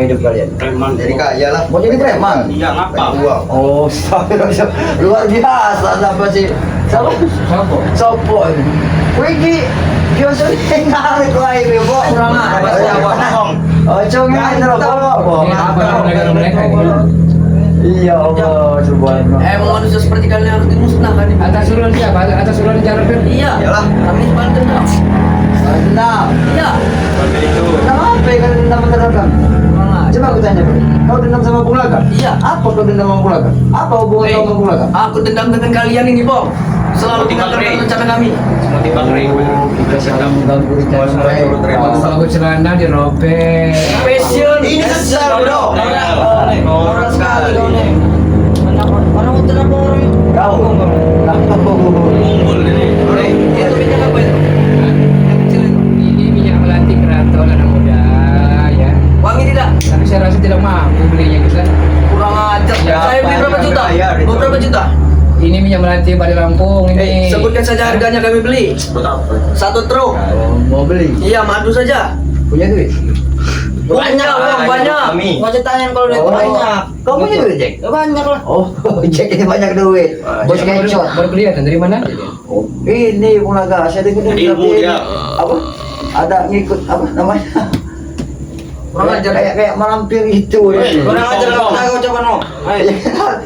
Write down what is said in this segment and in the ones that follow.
hidup kalian? Preman. Jadi kaya lah. Mau jadi preman? Iya, ngapa? Uang. Oh, luar biasa siapa sih? Siapa? Sopo. Wih, biasa ngarik wae bebo. Kurang apa? Oh, congnya itu loh. Negara mereka ini. Iya Allah, subhanallah. Emang manusia seperti kalian harus dimusnahkan. Atas suruhan siapa? Atas suruhan cara ber. Iya. Iyalah. Kami balas dendam. Dendam. Iya. Dendam apa ya kalau dendam terhadap? Coba aku tanya, Bro. Kau dendam sama Bulaga? Iya. Apa kau dendam sama Bulaga? Apa hubungan kau sama Bulaga? Aku dendam dengan kalian ini, Bong. Selalu tinggalkan rencana kami. Semua timbang ring. Kita saling mengganggu rencana mereka. Kalau gue celana dirobek. Passion. Ini sesal, bro. Orang sekali kau nih. Mana mau tenang orang? Kau, Kumpul ini. Itu minyak apa itu? Yang kecil itu. Ini minyak melati keraton anak muda ya. Wangi tidak? Tapi saya rasa tidak mampu belinya kita. Kurang ajar. Ya, Saya beli berapa juta? Berapa juta? Ini minyak melati Bali Lampung ini. Sebutkan saja harganya kami beli. Buat apa? 1 truk. mau beli? Iya, madu saja. Punya duit? Banyak, Bang, banyak. Kami. Mau tanyain kalau duit banyak. Kau punya duit, Jack? Banyak lah. Oh, Jack ini banyak duit. Bos kencot. Baru kelihatan dari mana? Oh, ini Bulaga. Saya dengar Ilmu dia. apa? Ada ngikut apa namanya? Kurang ajar. Kayak malampir itu. Kurang ajar kau coba no.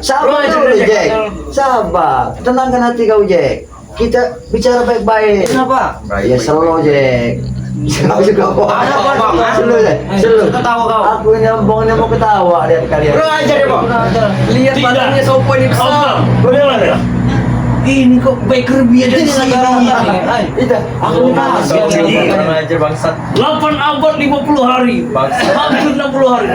Sabar dulu, Jack. Sabar. Tenangkan hati kau, Jack. Kita bicara baik-baik. Kenapa? Ya slow, Jack. Slow juga kok. Bang? Slow, Jack. Slow. Ketawa kau. Aku nyambungnya mau ketawa lihat kalian. Kurang ajar ya, Bang. Lihat Tidak. badannya sopo ini besar. Bagaimana? Ini kok baker biar dari sini. Itu aku kasih. Kurang ajar bangsat. 8 abad 50 hari. Hampir 60 hari.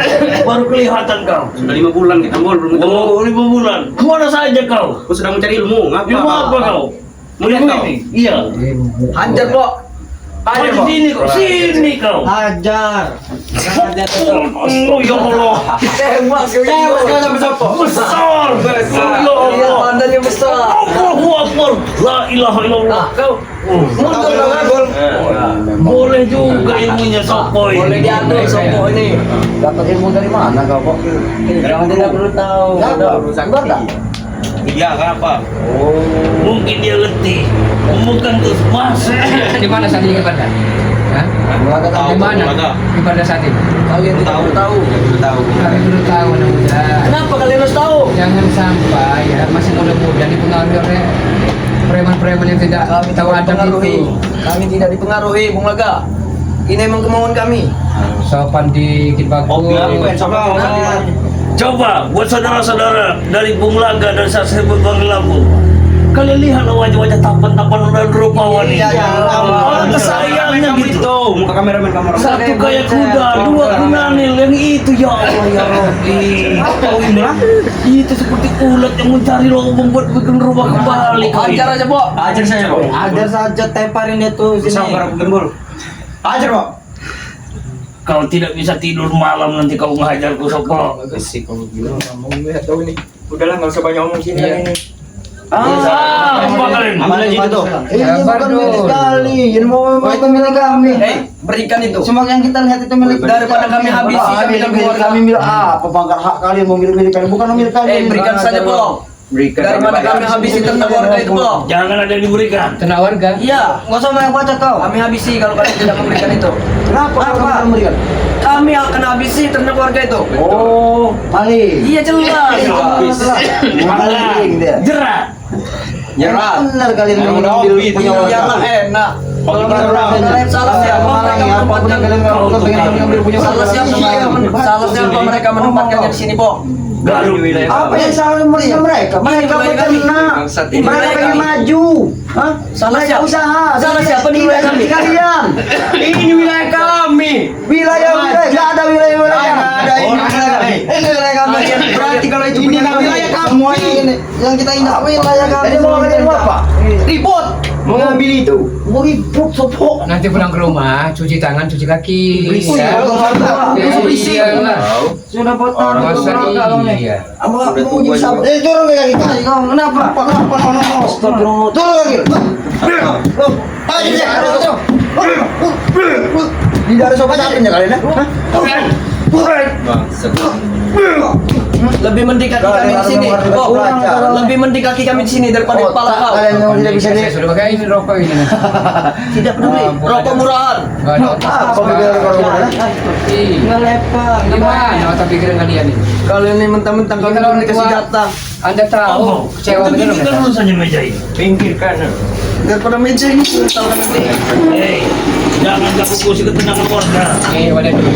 Baru kelihatan kau. Sudah 5 bulan kita belum ketemu. Oh, 5 bulan. Kemana saja kau? Aku sedang mencari ilmu. Ngapa? Ilmu apa kau? Melihat Ilmu kau. ini? Iya. Hajar, Bok. Kau di sini kau. Sini kau. Hajar. Oh, ya Allah. Tembak kau sampai sopo. Besar. Ya Lihat Allah. badannya besar. Allahu Akbar. La ilaha illallah. Nah, kau mundur dong, Bang. Boleh juga ilmunya Sopoy. Boleh diatur sopo ini. Dapat ilmu dari mana kau kok? Jangan tidak perlu tahu. Enggak. Iya, kenapa? Mungkin dia letih. Bukan tuh mas. Di mana saat ini ibadah? Hah? Di mana? Ibadah saat ini? Kalian tidak perlu tahu. Kami perlu tahu anak muda. Kenapa kalian harus tahu? Jangan sampai ya masih muda-muda dipengaruhi oleh preman-preman yang tidak tahu adab dipengaruhi. itu. Kami tidak dipengaruhi, Bung Laga. Ini emang kemauan kami. Sopan dikit bagus. Coba buat saudara-saudara dari Bung Laga dan saya sebut Bang Lampung. Kalian lihatlah wajah-wajah tampan-tampan dan rupawan ini. Sayangnya gitu. Muka kameramen kamera. Satu kayak kuda, dua kunanil, yang itu ya Allah ya Rabbi. Kau ini itu seperti ulat yang mencari lubang buat bikin rumah kembali. Kau ini. Hajar aja, Bok. Ajar saya, Bang. Hajar saja, teparin dia tuh Sabar, gembul. Ajar, Bang. Kau tidak bisa tidur malam nanti kau menghajarku Sopo. Udahlah, nggak usah banyak ngomong sini ini. Apa kalian? Amalan itu tuh. Ini bukan milik kali. Ilmu itu milik kami. Berikan itu. Semua yang kita lihat itu milik Daripada kami habisi, kami milik keluarga. kami milik apa bangkar hak kalian mau milik kalian bukan milik kalian. Berikan saja, Bok. Daripada kami habisi tentang warga itu, Bok. Jangan ada yang diberikan. Ternak warga. Iya, Nggak usah banyak baca kau. kami habisi kalau kalian tidak memberikan itu. Kenapa kau tidak memberikan? Kami akan habisi ternak warga itu. Oh, maling. Iya jelas. Maling dia. Jerat. Nyerah. Benar kalian Yang mengambil udah punya hobi, warga. Jangan enak. Kalau Hobi kalian orang. kalian salah siapa mereka menempatkan Kau pengen mengambil punya salah siapa mereka menempatkannya di sini, Bok. Garuk. Apa yang salah mereka? Mereka wilayah kami. beternak. Ini Mereka wilayah pengen kami. maju. Hah? Salah Mereka siapa? usaha. Salah siapa di wilayah kami? Kalian. Ini wilayah kami. Wilayah nggak ada wilayah. Ini wilayah kami. Berarti kalau itu punya kami, wilayah kami. Semua ini yang kita ingat wilayah kami. Jadi mau kalian apa? Ribut. Mengambil itu. Mau ribut sopo. Nanti pulang ke rumah, cuci tangan, cuci kaki. Berisik. Ya. Berisik. Iyalah. Sudah potong. Masa iya. Apa mau jadi sabar? Turun kaki kita. Kenapa? Kenapa? Astagfirullah. Turun kaki. Ayo, tidak ada sobat apa kalian? Bangsat. Lebih mending kaki kami di sini. Kok lebih mending kaki kami di sini daripada kepala kau. Kalian memang tidak bisa Saya sudah pakai ini rokok ini. Tidak peduli. Rokok murahan. Enggak ada otak. Apa beda kalau mana? Ngelepar. Gimana otak pikiran kalian ini? Kalian ini mentang-mentang kami Kalau belum dikasih tua- jatah. Anda tahu kecewa benar Kita enggak? dulu saja meja ini. Pinggirkan. Daripada meja ini tahu kan nanti. Hei, jangan ganggu kursi ketenangan warga. Wadah dulu.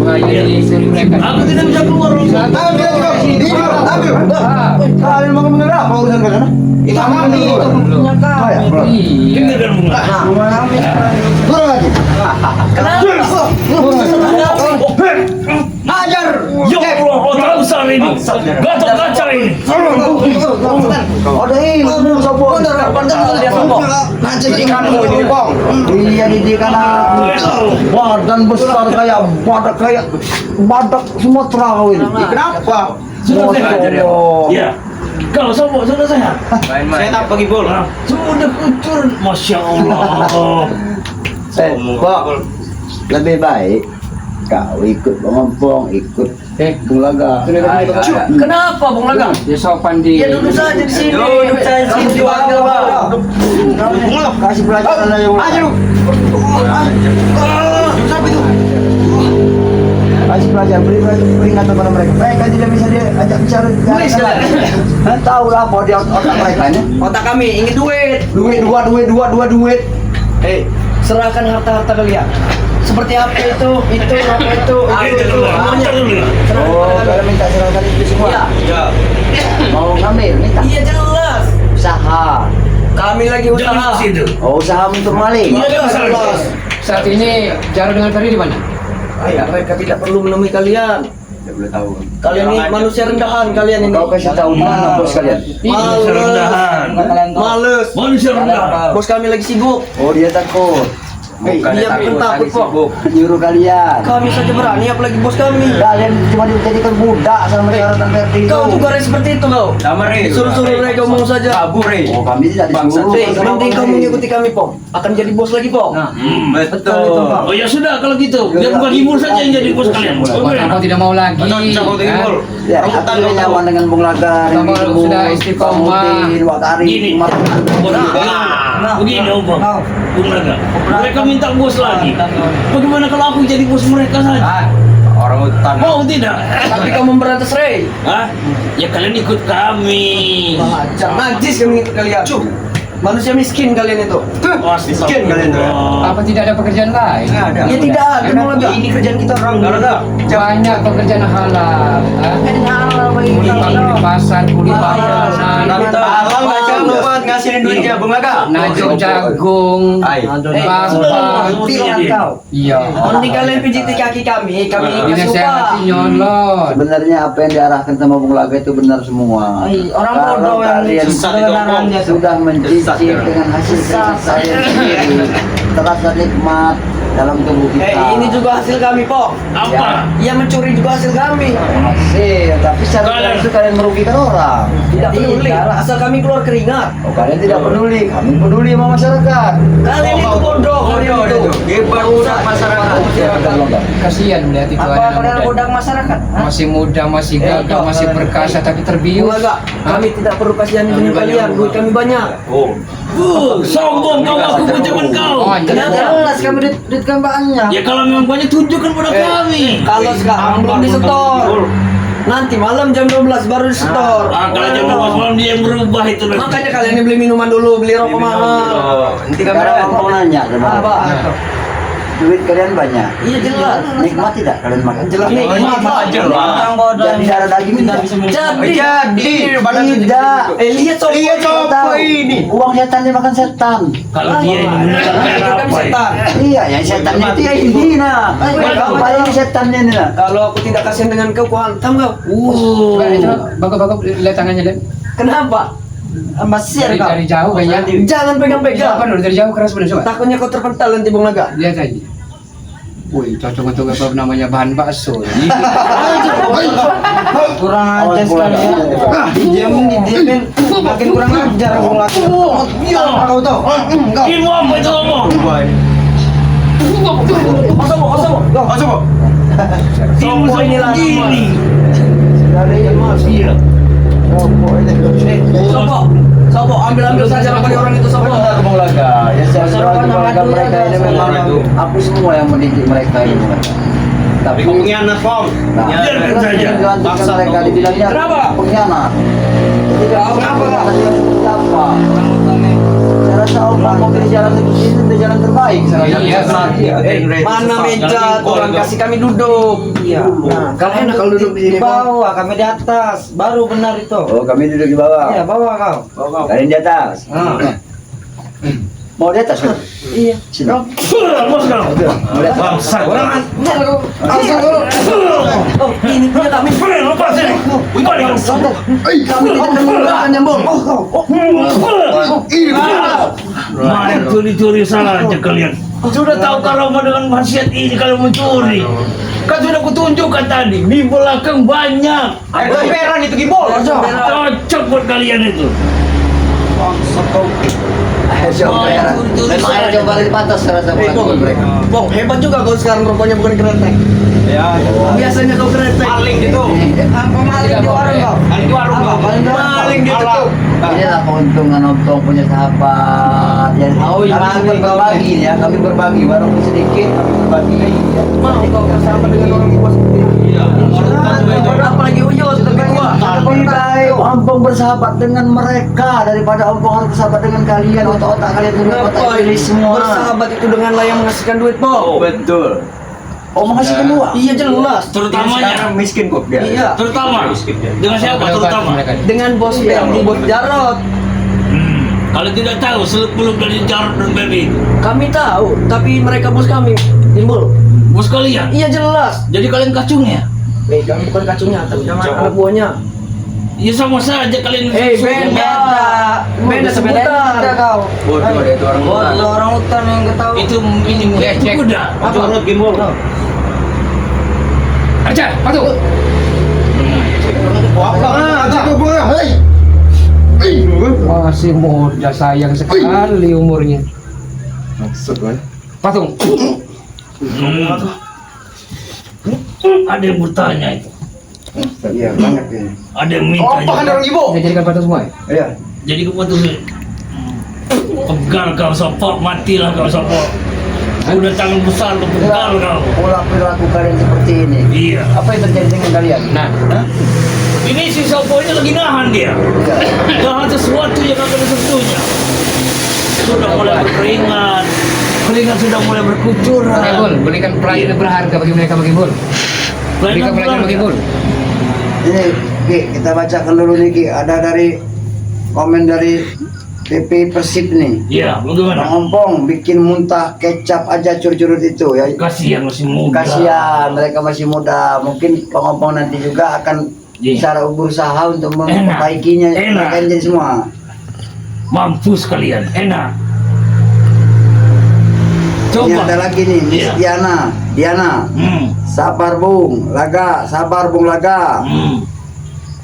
Makanya disuruh mereka. Aku tidak bisa keluar. Kalian mau bener apa urusan kalian? Itu kami itu punya kami. Iya. Dengarkan bunga. Turun lagi. Hajar! Ya Allah, otak besar ini. Gatot kaca ini. Ada ilmu sopo. Dia sombong. Didikanmu ini bang. Iya didikan aku. Badan besar kayak badak Sumatera kau ini. Kenapa? Sudah sehat. Ya. Kalau sombong sudah sehat. Main-main. Saya tak pergi bola. Sudah kucur. Masya Allah. Kok lebih baik kau ikut Bang ikut Bung Laga. Kenapa Bung Laga? Dia sopan di. Ya duduk saja di sini. Duduk saja di sini. Kasih pelajaran aja. Ayo. Kasih pelajaran, beri peringatan kepada mereka. Mereka tidak bisa diajak bicara. Tahu lah mau di otak mereka nya. Otak kami ingin duit. Duit. Hei, serahkan harta-harta kalian. Seperti apa itu, Oke, semuanya. dulu. Oh, kalian minta serahkan itu semua. Iya. Ya. Mau ngambil, minta. Iya jelas. Usaha. Kami lagi Jangan usaha. di situ. Oh, usaha untuk maling. Iya, jelas. Saat ini Jaro dengan Ferry di mana? Ayah, mereka tidak perlu menemui kalian. Tidak boleh tahu. Kalian ini manusia rendahan kalian ini. Kau kasih tahu di mana bos kalian. Manusia rendahan. Males. Manusia rendah. Bos kami lagi sibuk. Oh, dia takut. Bukan Dia takut, bukan takut tadi kok. sibuk. Nyuruh kalian. Kami saja berani, apalagi bos kami. Kalian cuma dijadikan budak sama Jaro dan Ferdi itu. Kau juga seperti itu kau. Sama Re. Suruh-suruh mereka ngomong saja. Kabur Re. Oh, kami tidak Bangsat. disuruh. Hei, mending kau mengikuti kami, Pong. Akan jadi bos lagi, Pong. Betul. Oh ya sudah kalau gitu. Biar bukan ibu saja yang jadi bos kalian. Kenapa tidak mau lagi? Hah? Ya, aku nyaman dengan Bung Laga, Kamu Rindu, sudah istiqomah. Kamutin, Wakari, Gini. Begini Om Bang. Bung Laga. Mereka minta bos lagi. Bagaimana kalau aku jadi bos mereka saja? Orang hutan. Mau tidak? Tapi kau memberantas Ray. Hah? Ya kalian ikut kami. Najis kami ikut kalian. Manusia miskin kalian itu. Miskin kalian tuh ya. Apa tidak ada pekerjaan lain? Ada. Ya tidak ada, Bung Laga. Ini kerjaan kita orang. Enggak ada. Banyak pekerjaan halal. Hah? Kuli di pasar, kuli bangunan, Abang baca buat ngasihin duitnya Bung Laga. najok jagung, Hai. bapak. Iya. Mending kalian pijiti kaki kami kasih Dinasehati upah. nyolot. Sebenarnya apa yang diarahkan sama Bung Laga itu benar semua. Orang Kalau bodoh yang kalian kebenarannya sudah mencicip dengan hasil keringat saya sendiri, terasa nikmat dalam tubuh kita. Ini juga hasil kami, Pong. Apa? Ia mencuri juga hasil kami. Hasil, tapi secara Kalian- itu kalian merugikan orang. Tidak peduli, asal kami keluar keringat. Oh, kalian tidak peduli, kami peduli sama masyarakat. Kalian itu bodoh, kalian itu. Hebat budak masyarakat. Kasihan melihat itu Apa anak kalian muda. bodak masyarakat? Masih muda, masih gagah, masih perkasa tapi Bung terbius. Laga, kami tidak perlu kasihan dengan kalian, duit kami banyak. Sombong kau aku ucapan kau. Oh, anjir. Jelas kami duit kami banyak. Ya kalau memang banyak tunjukkan pada kami. Kalau sekarang belum disetor. Nanti malam jam 12 baru disetor. Kalau jam 12 malam dia merubah itu nanti. Makanya kalian ini beli minuman dulu, beli rokok mahal. Nanti kami Sekarang mau nanya sama Apa? duit kalian banyak. Iya jelas. Nikmat tidak kalian makan? Jelas nikmat, Pak. Jadi darah daging tidak bisa Jadi, tidak. lihat sopo. Lihat sopo Tahu. ini. Uang setan dimakan setan. Kalau dia ini Itu kami setan. Iya, yang setannya itu ya ini nah. Kau bayar setannya ini nah. Kalau aku tidak kasihan dengan kau, kau hantam kau. Mbak, itu bagus-bagus lihat tangannya lihat. Kenapa? Masih Dari jauh kayaknya. Jangan Apa pegang-pegang. dulu dari jauh keras benar coba. Takutnya kau terpental nanti Bung Laga. Lihat aja. Wih, cocok untuk apa namanya bahan bakso. Kurang ajar sekali ya. Dijamin, makin kurang ajar Bung Laga. Kau tahu? Enggak. Ilmu apa itu ngomong? Kosong, kosong. Masuk, Bu. Sopo ini begini. Iya. Sopo, ambil saja dari orang itu Sopo. Benar Bung Laga. Ya saya Masyarakat keluarga Madura mereka ini itu memang aku semua yang mendidik mereka ini. Tapi Pengkhianat, Pong. nah, Biarkan saja. dilanjutkan mereka dibilangnya Kenapa? pengkhianat. Kenapa? Siapa? Saya rasa Allah mau pilih jalan itu jalan terbaik. Saya rasa. Iya, Mana meja Tuhan kasih kami duduk. Iya. Nah, Kan enak kalau duduk di sini, Pong. bawah, kami di atas. Baru benar itu. Oh, kami duduk di bawah. Iya, bawah kau. Kalian di atas. Mau di atas? Iya. Sini. Bos kau. Bangsat. Oh, ini punya kami. Lepas ini. Balik kau. Kami tidak menggunakan nyambung. Main curi-curi salah aja kalian. Sudah tahu kalau mau dengan wasiat ini kalau mencuri. Kan sudah kutunjukkan tadi di belakang banyak. Beran itu gibol. Cocok buat kalian itu. Coba ya. Memang ada coba di pantas saya rasa bukan mereka. Bong, hebat juga kau sekarang rupanya bukan keretek. Ya, Biasanya kau keretek. maling gitu. Apa maling di warung kau? Maling di warung, Bang. Maling dia tuh. Inilah keuntungan Om punya sahabat. Jadi kami berbagi ya, kami berbagi walaupun sedikit kami berbagi. Mau kau bersama dengan orang tua sendiri. Iya. Apalagi Uyo sudah lebih tua. Lebih baik Ompong bersahabat dengan mereka daripada Ompong harus bersahabat dengan kalian. Otak-otak kalian itu otak Kenapa pilih semua. bersahabat itu denganlah yang menghasilkan duit, Bong? Betul. Oh menghasilkan uang. Iya jelas. Terutamanya. Sekarang miskin kok dia. Iya. Terutama. Dengan siapa terutama? Dengan bos Ferdi, bos Jarot. Kalau tidak tahu seluk-beluk dari Jarod dan Baby. Kami tahu, tapi mereka bos kami. Timbul. Bos kalian. Iya jelas. Jadi kalian kacungnya. Kami bukan kacungnya, tapi anak buahnya. Ya sama saja kalian. Beda. Beda sebutan. Beda kau. Bodoh dia itu orang Bodoh luar. orang hutan yang kau tahu. Itu ini itu kuda. Apa? Gimbal. Aja, patuh. Masih muda, sayang sekali umurnya. Patung. Ada yang bertanya itu. Iya banyak ini. Ada yang minta. juga. ibu? Kita jadikan patung semua ya? Iya. Jadi keputusan. Pegal kau sopok, matilah kau sopok. Udah tangan besar lu pegal kau. Pola perilaku kalian seperti ini. Iya. Apa yang terjadi dengan kalian? Nah, Ini si Sopo ini lagi nahan dia. Nahan sesuatu yang akan disentuhnya. Sudah mulai berkeringat. Keringat sudah mulai berkucuran. Bagi Bul, berikan pelajaran berharga bagi mereka bagi Bul. Berikan pelajaran bagi Bul. Ini Ki, kita bacakan dulu nih Ki. Ada dari komen dari PP Persib nih. Iya, bagaimana? Bang Ompong bikin muntah kecap aja curut-curut itu ya. Kasihan masih muda. Kasihan mereka masih muda. Mungkin Bang Ompong nanti juga akan Iya. secara berusaha untuk memperbaikinya Enak. mereka jadi semua. Mampus kalian, enak. Ini Coba. ada lagi nih, Miss Iya. Diana. Sabar Bung Laga, sabar Bung Laga.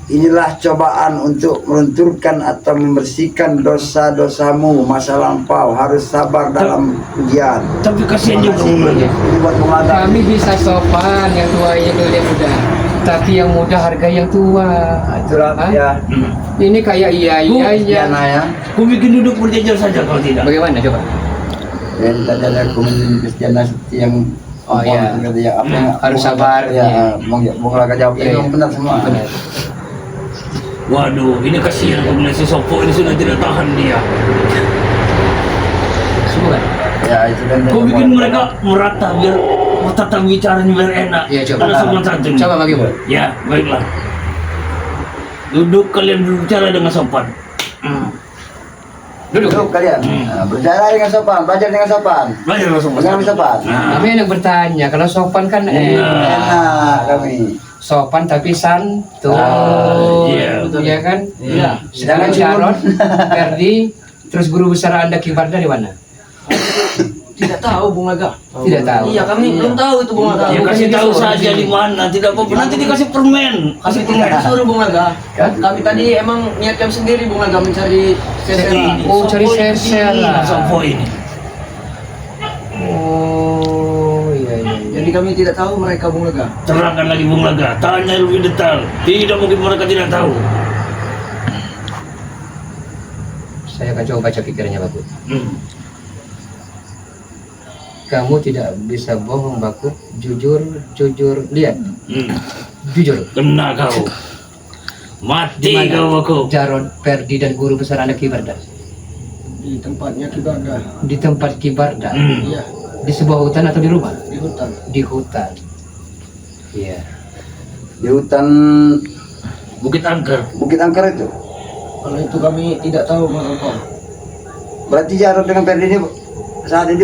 Inilah cobaan untuk melunturkan atau membersihkan dosa-dosamu masa lampau. Harus sabar dalam ujian. Tapi kasihan juga Terima kasih. mulanya. Ini buat Bung Laga. Kami bisa sopan yang tua yang yang muda. Tapi yang muda harga yang tua. Nah, itulah Hah? ya. Ini kayak iya Diana ya. Ku bikin duduk berjajar saja kalau tidak. Bagaimana coba? Dan tadi ada komunitas Kristiana seperti yang Oh, iya. kata ya apa yang Harus sabar. Ya, Bung Laga jawab Iya, itu iya. benar semua. Benar. Waduh, ini kasihan kombinasi Sopo ini sudah tidak tahan dia. Semua kan? Ya itu kan. Kau bikin mereka merata biar tata bicaranya biar enak. Iya, coba. Ada sopan santun. Coba bagi Bul. Ya, baiklah. Duduk kalian berbicara dengan sopan. Duduk kalian. Nah, berbicara dengan sopan, belajar dengan sopan. Belajar dengan sopan. Dengan sopan. Kami enak bertanya, kalau sopan kan Enak kami. sopan tapi santun. Iya. Iya kan? Iya. Sedangkan Sharon, Ferdi, terus guru besar Anda Kibar dari mana? Tidak tahu Bung Laga. Tidak tahu. Iya, kami belum tahu itu Bung Laga. Ya kasih tahu saja di mana, tidak apa-apa. Nanti dikasih permen. Kasih Kami tidak permen. disuruh Bung Laga. Kami tadi emang niatkan sendiri Bung Laga mencari sesera. Oh, cari sesera. Sopo ini. Oh, iya iya. Jadi Jadi kami tidak tahu mereka Bung Laga. Terangkan lagi Bung Laga, tanya lebih detail. Tidak mungkin mereka tidak tahu. Saya akan coba baca pikirannya Bakut. Hmm. Kamu tidak bisa bohong Bakut. Jujur lihat. Hmm. Jujur. Kena kau. Mati kau aku. Jarod, Perdi dan guru besar anak Kibarda. Di tempatnya Kibarda. Di tempat Kibarda. Iya, Di sebuah hutan atau di rumah? di hutan. Di hutan. Iya. Di hutan Bukit Angker. Bukit Angker itu. Kalau itu kami tidak tahu Mas Alfa. Berarti Jarod dengan Perdi ini saat ini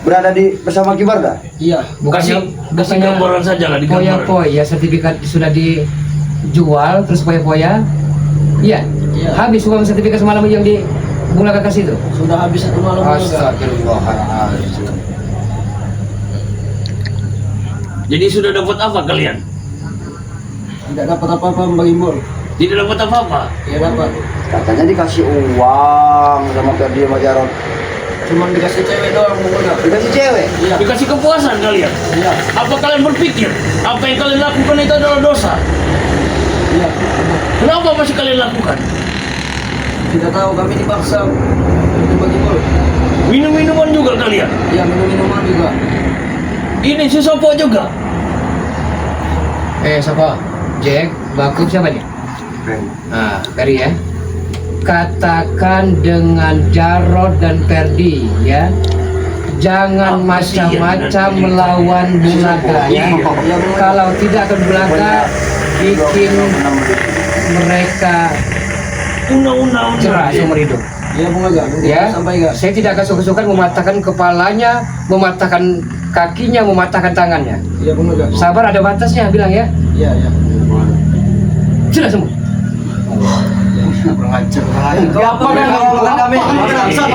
berada bersama Kibarda. Iya, Kasih gambaran saja lah di gambaran. Poya-poya sertifikat sudah dijual terus poya-poya. Iya. Iya. Habis uang sertifikat semalam yang di Bung Laga kasih itu. sudah habis satu malam Bung Laga. Astagfirullahaladzim. Jadi sudah dapat apa kalian? Tidak dapat apa-apa Mbak Gimbol. Tidak dapat apa-apa. Tidak dapat. Katanya dikasih uang sama Perdi sama Jarod. Cuman dikasih cewek doang Bung Laga. Dikasih cewek. Iya. Dikasih kepuasan kalian. Iya. Apa kalian berpikir apa yang kalian lakukan itu adalah dosa? Iya. Kenapa masih kalian lakukan? Tidak tahu, kami dipaksa Mbak Gimbol. Minum-minuman juga kalian. Iya, minum-minuman juga. Ini si Sopo juga. Siapa? Jack, Bakut siapa nih? Nah, Ferry ya. Katakan dengan Jarod dan Perdi ya. Jangan macam-macam melawan Bung Laga ya. Kalau tidak akan Bung Laga bikin mereka Undang-undang cerah seumur hidup. Iya Bung Laga, nanti Ya, sampai enggak? saya tidak akan suka-suka mematahkan kepalanya, mematahkan kakinya, mematahkan tangannya. Iya Bung Laga. Sabar ada batasnya, bilang ya. Iya, iya. Sudah sembuh. Kurang ajar. Apa kami?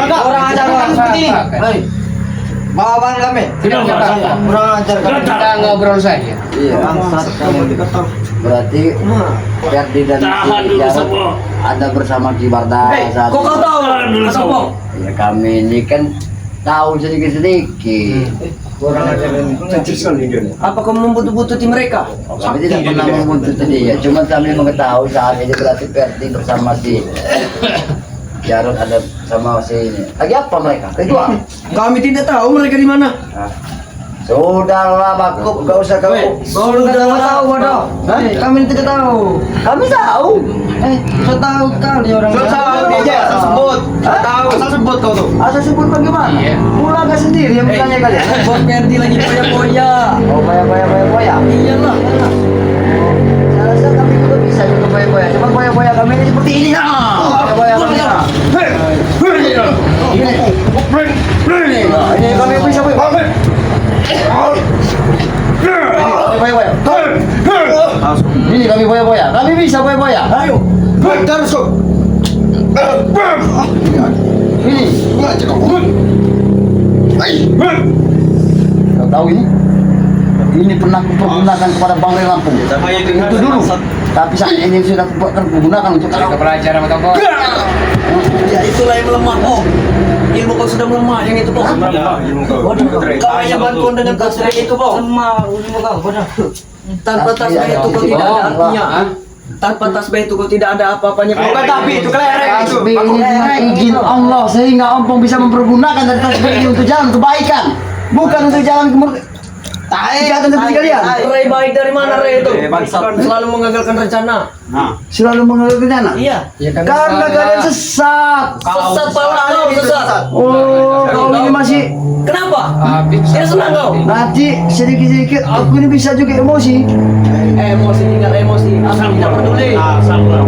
Orang ajar orang seperti ini. Hei. Bawa bang kami. Tidak apa-apa. Kurang ajar kami. Kita ngobrol saja. Iya. Bangsat kamu. Berarti Perdi dan Tahan dulu Jarod Sopo. ada bersama Kibarda saat Kok kau tahu? Tahan dulu Kata Sopo. apa? Ya kami ini kan tahu sedikit-sedikit. Kurang ajar ini. Cacis sekali dia. Apa kau membutuh-butuhi mereka? Kami tidak pernah membuntuti dia, cuma kami mengetahui saat ini berarti Perdi bersama si Jarod ada sama si ini. Lagi apa mereka? Ritual. Kami tidak tahu mereka di mana. Nah, sudahlah Bakut, gak usah kau. Kau tidak tahu, bodoh. Kami tidak tahu. Kami tahu. So tahu kali orang. Tahu dia asal sebut. Tahu asal sebut kau tuh. Asal sebut bagaimana? Iya. Mulaga sendiri yang bertanya kalian. Bos Perdi lagi poya-poya. Oh, boya. Iyalah. Saya rasa kami juga bisa juga boya. Cuma boya kami ini seperti ini. Boya kami. Ini kami bisa boya. Ini kami boya. Kami bisa boya. Ayo. Terus kau. Ini. Kau tahu ini? Ini pernah kupergunakan kepada Bang Rey Lampung. Itu dulu. Tapi saat ini sudah kupergunakan untuk Kita belajar sama Tonggo. Ya itulah yang melemah. Oh, ilmu kau sudah melemah yang itu kok. Kau hanya bantuan dengan tasbih itu kok. Lemah ilmu kau. Bodoh. Tanpa tasbih itu kau tidak ada artinya. Tanpa tasbih itu kau tidak ada apa-apanya. Bukan tapi itu kelereng itu. tasbih ini izin Allah sehingga Ompong bisa mempergunakan dari tasbih ini untuk jalan kebaikan, bukan untuk jalan kejahatan seperti kalian. Ray baik dari mana Ray itu? Selalu mengagalkan rencana. Selalu mengeluh rencana. Iya. Ya kan Karena kalian sesat. Sesat pala kau sesat. Oh, kau ini masih Kenapa? habis. Tidak senang kau? nanti sedikit-sedikit aku ini bisa juga emosi. Emosi tinggal emosi. Asal tidak peduli. Sabar.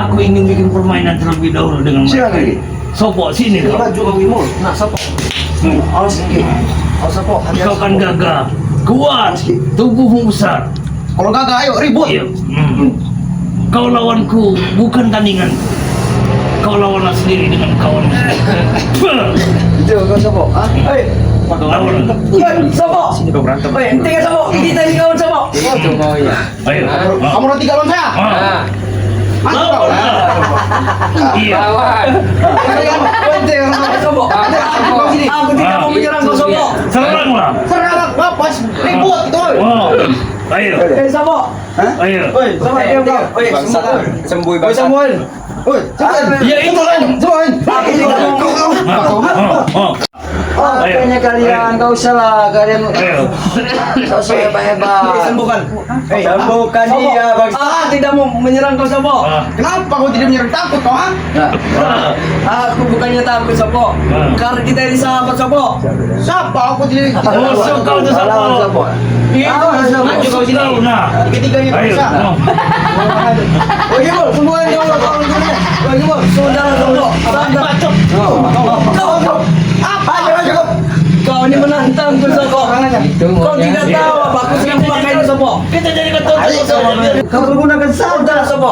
Aku ingin bikin permainan terlebih dahulu dengan Silakan. mereka. Sopo sini kau. Nah, siapa? Awas sedikit. Awas apa? Kau kan gagah, kuat, tubuhmu besar. Kalau kagak ayo ribut. Iya. Kau lawanku bukan tandingan. Kau lawanlah sendiri dengan kawanmu. Itu kau siapa? Hei. Lawan. Siapa? Sini kau berantem. Woi, tinggal siapa? Ini tadi kawan siapa? Tonggo ya. Ayo. Kamu nanti kawan saya. Ah. Nah, Masuk kau. Iya. Lawan. Sobo. Aku tidak mau menyerang kau Sobo. Seranglah. Serang apa? Ribut itu. Oh. Ayo. Sobo. Ayo. Woi, sama dia kau. Woi, Bangsa. Sembuh Woi, bangsa. Samuel. Woi, Samuel. Ya itu kan. Samuel. Aku tidak mau. Kayaknya kalian gak usah lah, kalian Ayo. sosok hebat-hebat. Sembuhkan. Sembuhkan dia bangsa. Tidak mau menyerang kau Sobo. Kenapa kau tidak menyerang takut kau? Aku bukannya takut Sobo. Karena kita ini sahabat Sobo. Siapa aku tidak? Musuh kau tuh siapa? Iya, Maju kau sini. Nah. Tiga-tiganya Ayo. bisa. Woi, Gibol, sembuhin kau. Woi, Gibol. saudara Sobo. Apa aja kau? Kau ini menantang Sobo. Itu Kau maunya. tidak tahu apa aku sedang memakai ini Sobo. Kita jadi ketua saja. Kau menggunakan Saudara sadar. Sobo.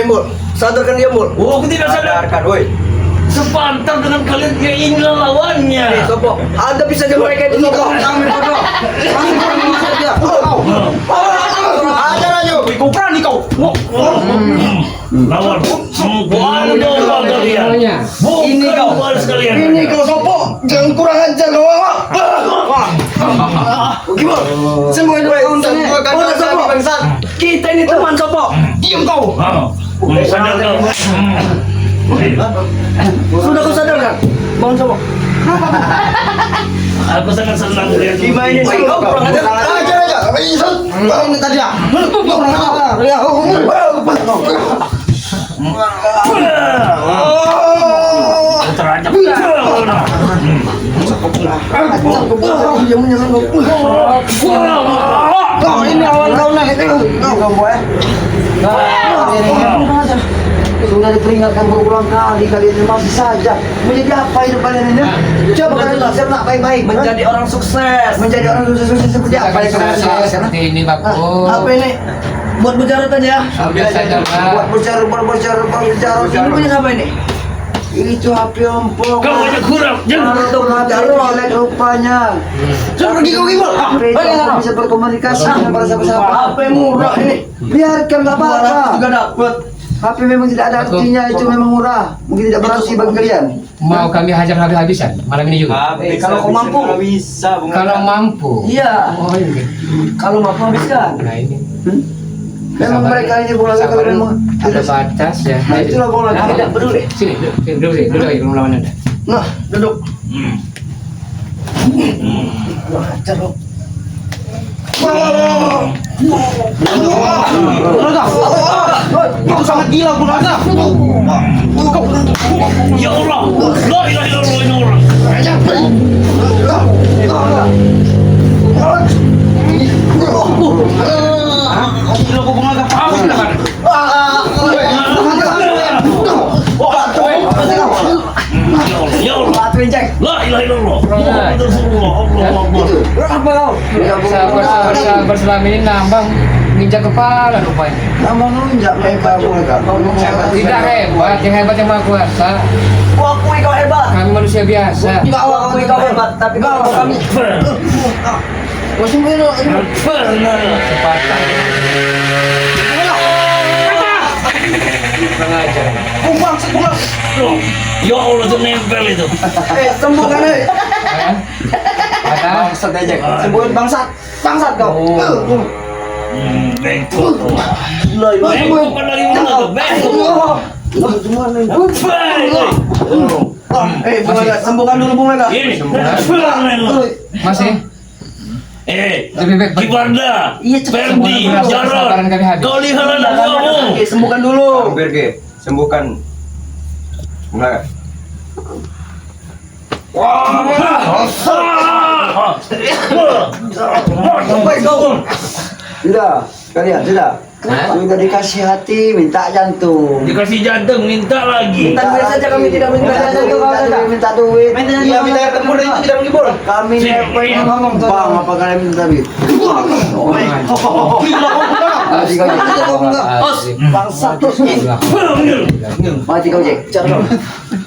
Mul, sadarkan dia Mul. Oh, aku tidak sadar. Sadarkan, woi. Sepantar dengan kalian ya inilah lawannya. Sobo, ada bisa aja mereka itu Sobo. Kami bodoh. Kami bodoh saja. Ajar aja. Kau berani kau. Lawan. Bodoh kalian. Maunya. Ini kau harus kalian. Ini kau sopo. Jangan kurang ajar kau. Gibol. Sembuhin kau. Udah Sobo. Kita ini teman Sobo. Diam kau. Sadar kau. Sudah kau sadarkan? Bangun Sobo. Aku sangat senang melihat Dimainin sih kau kurang ajar. Ajar aja. Ini tadi ya. Kurang ajar. Ya. terajak. Dia menyerang kau ini lawan kau nah itu. Kau boleh. Sudah diperingatkan berulang kali, kalian masih saja menjadi apa hidup kalian ini? Coba kalian cerna baik-baik. Menjadi orang sukses. Menjadi orang sukses seperti apa yang kalian sekarang? Seperti ini bagus. Apa ini? Buat bicara aja. Sudah saja Buat berbicara. Ini punya siapa ini? Itu HP ompong. Kau aja kurang, jangan. Itu HP jelek rupanya. Coba pergi kau gimana? HP itu aku bisa berkomunikasi dengan para sahabat-sahabat. HP murah ini. Biarkan nggak apa-apa. Juga dapat. HP memang tidak ada artinya, itu memang murah. Mungkin tidak berarti bagi kalian. mau kami hajar habis-habisan malam ini juga. Kalau kau mampu. Bisa, Bung. Kalau mampu. Iya. Oh ini. Kalau mampu habiskan. Nah ini. Memang mereka ini bola kalau Sabaran memang ada batas ya. Nah, itulah bola. Nah, tidak peduli. Sini, duduk lagi belum lawan Anda. Nah, duduk. Itu sangat gila Bulaga. Ya Allah, la ilaha illallah. Gila kau Bulaga. Ya Allah, la ilaha illallah. Muhammad Rasulullah. Allahu Akbar. Sabar selama ini nambang nginjak kepala rupanya. Tambah nunjuk mereka bola. Tidak hebat, yang hebat yang maha kuasa. Aku akui kau hebat. Kami manusia biasa. Kau akui kau hebat, tapi kau kami. Cepatan. Kurang ajar. Ya Allah, itu nempel itu. Sembuhkan eh. Kata Bangsat aja. Sembuhin bangsat. Bangsat kau. Bengkok. Bengkok kan lagi mana tuh? Bengkok. Bulaga, sembuhkan dulu Bulaga. Ini. masih lebih baik Kibarda, Iya, cepat Ferdi, sembuhkan. Jarod, Sabaran kami habis. kau lihat anak buahmu. Sembuhkan dulu. Hampir ke. Sembuhkan. Bulaga. Sudah, kalian sudah. Sudah dikasih hati, minta jantung. Dikasih jantung, minta lagi. Minta duit saja, kami tidak minta jantung, kau saja. Minta duit. Iya, minta air tempur itu tidak menghibur. Kami nepeng ngomong bang, apa kalian minta duit? Mati kau Jack. Bangsa terus. Mati kau Jack.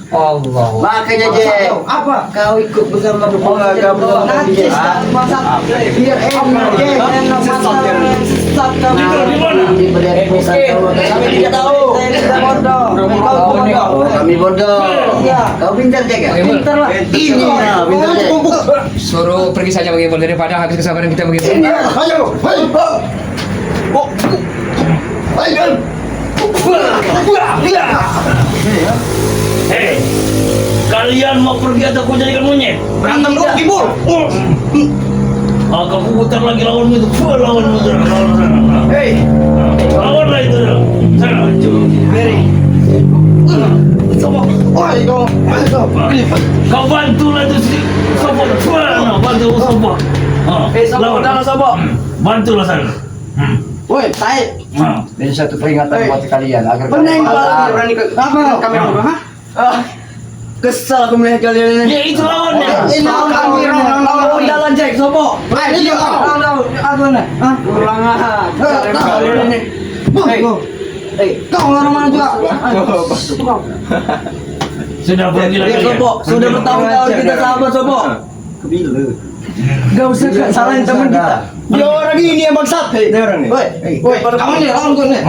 Allah. Makanya Jack, Apa? kau ikut bersama Bulaga Najis. Bangsat. biar enak Jack. Enak masalah. Di mana? Kami tidak tahu. Kami tidak bodoh. Oh, kami bodoh. Kau pintar jaga. Bang Ipul, Pintar lah. Ini lah, pintar jaga. suruh pergi saja Bang Ipul daripada habis kesabaran kita Bang Ipul. Hei, kalian mau pergi atau kau jadikan monyet? Berantem dulu, Gibul. Kau putar lagi lawanmu itu. Lawanmu itu. Lawan. Hei, Lawanlah itu. Sana. Mary. Sopo. Oi, Kau bantulah itu si Sopo. Bantu Sopo. Sopo Lawan. dalam Sopo. Bantulah sana. Woi, saya. Dan satu peringatan buat kalian agar Pening kalian banget berani ke kamera dulu, ha? Kesal aku melihat kalian ini. Ya itu lawannya. Lawan jalan Jack, Sopo. Aku nih. Kurang ajar kalian ini. Hei, kau orang mana juga? Sudah pergi lagi. Sopo, sudah bertahun-tahun kita sahabat, Sopo. Gak usah salahin teman kita. Dia orang ini yang bangsat. Hei, dia orang nih. Woi, kamu nih, lawan gue nih.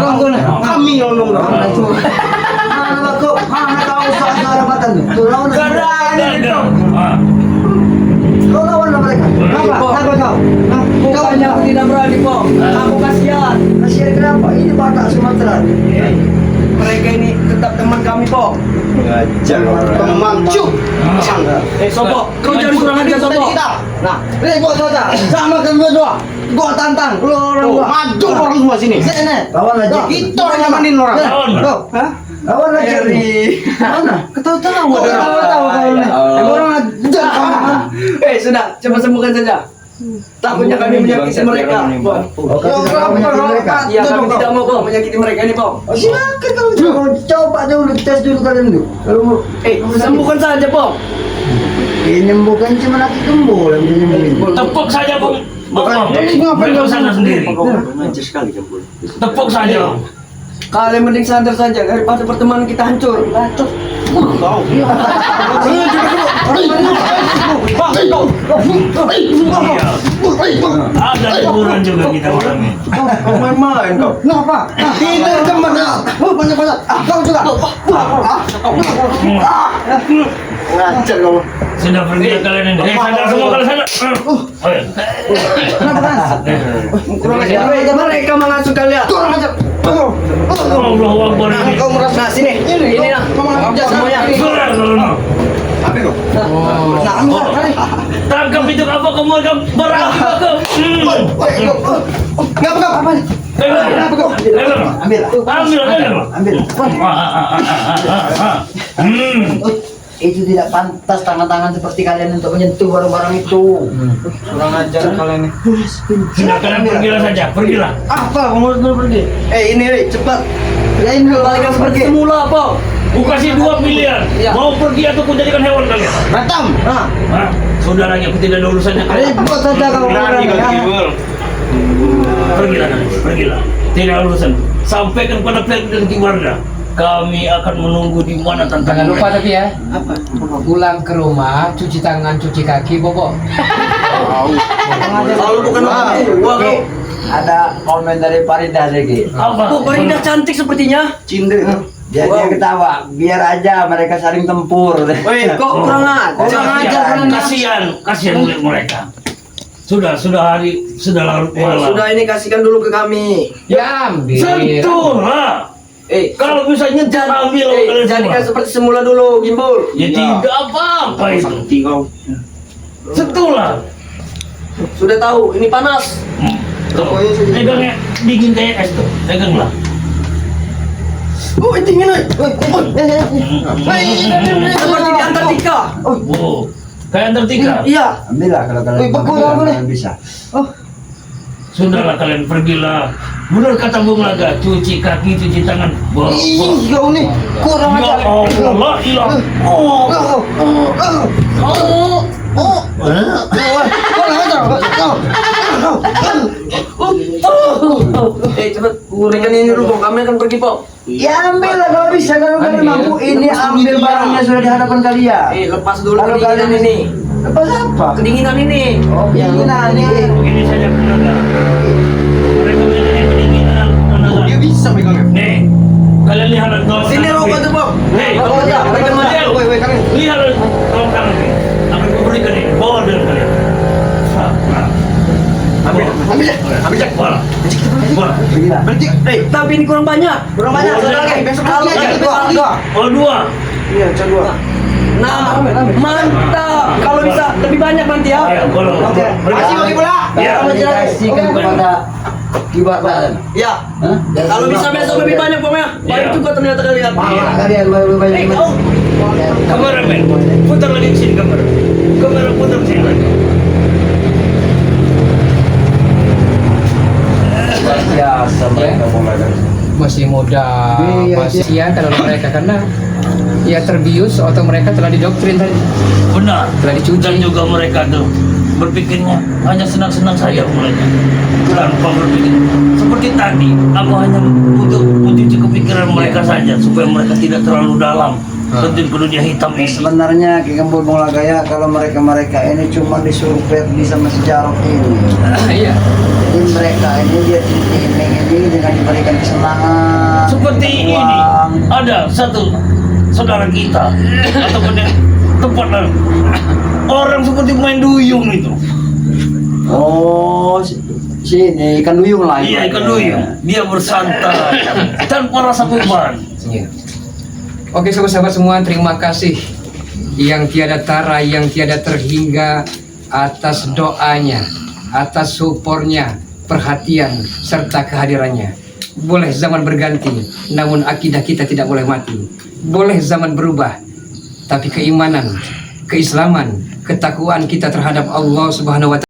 Kami lawan. Mana kau? Mana kau suara matan tuh? Tuh lawan. Kau lawan mereka. Kenapa kau? Bukannya aku tidak berani, Po. Aku kasihan. Kasihan kenapa? Ini Batak Sumatera. Mereka ini tetap teman kami, Po. Ngajar orang. Cuk. Sopo, kau jangan kurang ajar, Sopo. Nah, ribut saja. Sama kami berdua. Gua tantang, lu orang gua. Maju orang semua sini. Sini. lawan aja. Kita orang nyamanin orang. Lawan. Hah? Lawan aja. Mana? Ketawa-tawa. Ketawa-tawa kau ini. Orang ajar kamu. Sudah, coba sembuhkan saja. Takutnya kami menyakiti mereka. Oh, kami tidak mau menyakiti mereka. Iya, kami tidak mau, Po, menyakiti mereka ini, Po. Oh, silakan kalau coba dulu tes dulu kalian dulu. Kalau mau Sembuhkan saja, Po. ini bukan cuma laki gembul yang bisa nyembuhin. Tepuk saja, Bung. Ngapain kau sana sendiri. Ngajar sekali kan, Bul. Tepuk saja. Kalian mending sadar saja daripada pertemanan kita hancur. Bacot. Iya. Ada hiburan juga kita orang ini. Main-main kau. Kenapa? Ini teman. Banyak-banyak. Kau juga. Ngajar kau. Sudah pergi kalian ini. Sadar semua kalian sadar. Kurang ajar. Mereka mengasuh kalian. Kurang ajar. Allahu Akbar. Kau merasa sini. Ini nah. Semuanya. Sudah kalau Apa kau? tangkap itu apa kamu akan berapi kau? Apa? Ambil lah. Ambil. Itu tidak pantas tangan-tangan seperti kalian untuk menyentuh barang-barang itu. Kurang ajar kalian nih. Sudah kalian pergilah saja, pergilah. Apa? Kamu harus pergi. Ini cepat. Ya ini balikan seperti semula, Po. Ku kasih dua pilihan, Iya. mau pergi atau ku jadikan hewan kalian. Batam. Hah? Sudah lagi, aku tidak ada urusannya. Ribut saja kau. Berani kau, Gibul. Pergilah kalian, pergilah. Tidak ada urusan. Sampaikan pada pihak dan Kiwarda. Kami akan menunggu di mana Jangan tantangan lupa mereka. tapi ya, pulang ke rumah, cuci tangan, cuci kaki, Bobo. Kalau bukan gua kau. Ada komen dari Farida lagi. Apa? Oh, Farida cantik sepertinya. Dia ketawa. Biar aja mereka saling tempur. Woi, kok kurang ajar kalian. Kasihan melihat mereka. Sudah larut malam. Sudah ini kasihkan dulu ke kami. Ya, ambil. Sentuh lah. Kalau bisa nyejar ambil kalian Jadikan semua. seperti semula dulu, Gimbul. Ya tidak apa-apa itu. Sentuhlah. Sudah tahu, ini panas. Tuh, pegangnya dingin kayak es tuh. Peganglah. Oh, ini dingin, seperti di Antartika. Oh, kayak Antartika. Iya. Ambil lah kalau kalian kalian bisa. Sudahlah kalian pergilah. Benar kata Bung Laga, cuci kaki, cuci tangan. Kau nih kurang Ya ajar. Allah, la ilah. Cepat berikan ini dulu, Bang. Kami akan pergi, Po. Ya ambil lah kalau bisa kalau kalian mampu. Ini ambil barangnya sudah di hadapan kalian. Lepas dulu Kalau kedinginan kalian- ini. Lepas apa? Kedinginan ini. Oh, kedinginan ini. Begini saja Laga. Mereka menjadi kedinginan. Dia bisa megangnya. Nih, kalian lihat dong. Sini rokok tuh, Bang. Hei, Wah, Berarti, tapi ini kurang banyak. Kurang banyak, satu lagi. Besok lagi aja. Dua. oh 2. Iya, coba dua. Nah, mantap. Kalau bisa lebih banyak nanti ya. Ya, kalau Oke. Makasih bagi pula. Ya. Dikasihkan kepada kibat badan. Ya. Kalau bisa besok lebih banyak pokoknya. Baik Ya. juga ternyata kalian. Kalian baru banyak. Kau. Kameramen, putar lagi ke sini kamera. Kamera putar ke sini lagi. Luar biasa mereka belajar. Masih muda, Iya, masih ya kalau mereka karena ya terbius atau mereka telah didoktrin tadi. Benar. Telah dicuci. Dan juga mereka tuh berpikirnya hanya senang-senang saja mereka, tanpa berpikir seperti tadi. Aku hanya untuk mencuci kepikiran mereka saja supaya mereka tidak terlalu dalam terjun ke dunia hitam ini. Sebenarnya Ki Gembul Bung Lagaya kalau mereka ini cuma disuruh pergi sama sejarah ini. Iya. Jadi mereka ini dia ini dengan diberikan kesenangan. Seperti ini uang. ada satu saudara kita ataupun yang tempat orang seperti main duyung itu. Oh, sini ikan duyung lah. Iya, ikan duyung. Dia bersantai tanpa rasa beban. Iya. Oke sahabat-sahabat semua, terima kasih yang tiada tara, yang tiada terhingga atas doanya, atas supportnya, perhatian, serta kehadirannya. Boleh zaman berganti, namun akidah kita tidak boleh mati. Boleh zaman berubah, tapi keimanan, keislaman, ketakwaan kita terhadap Allah Subhanahu wa Ta'ala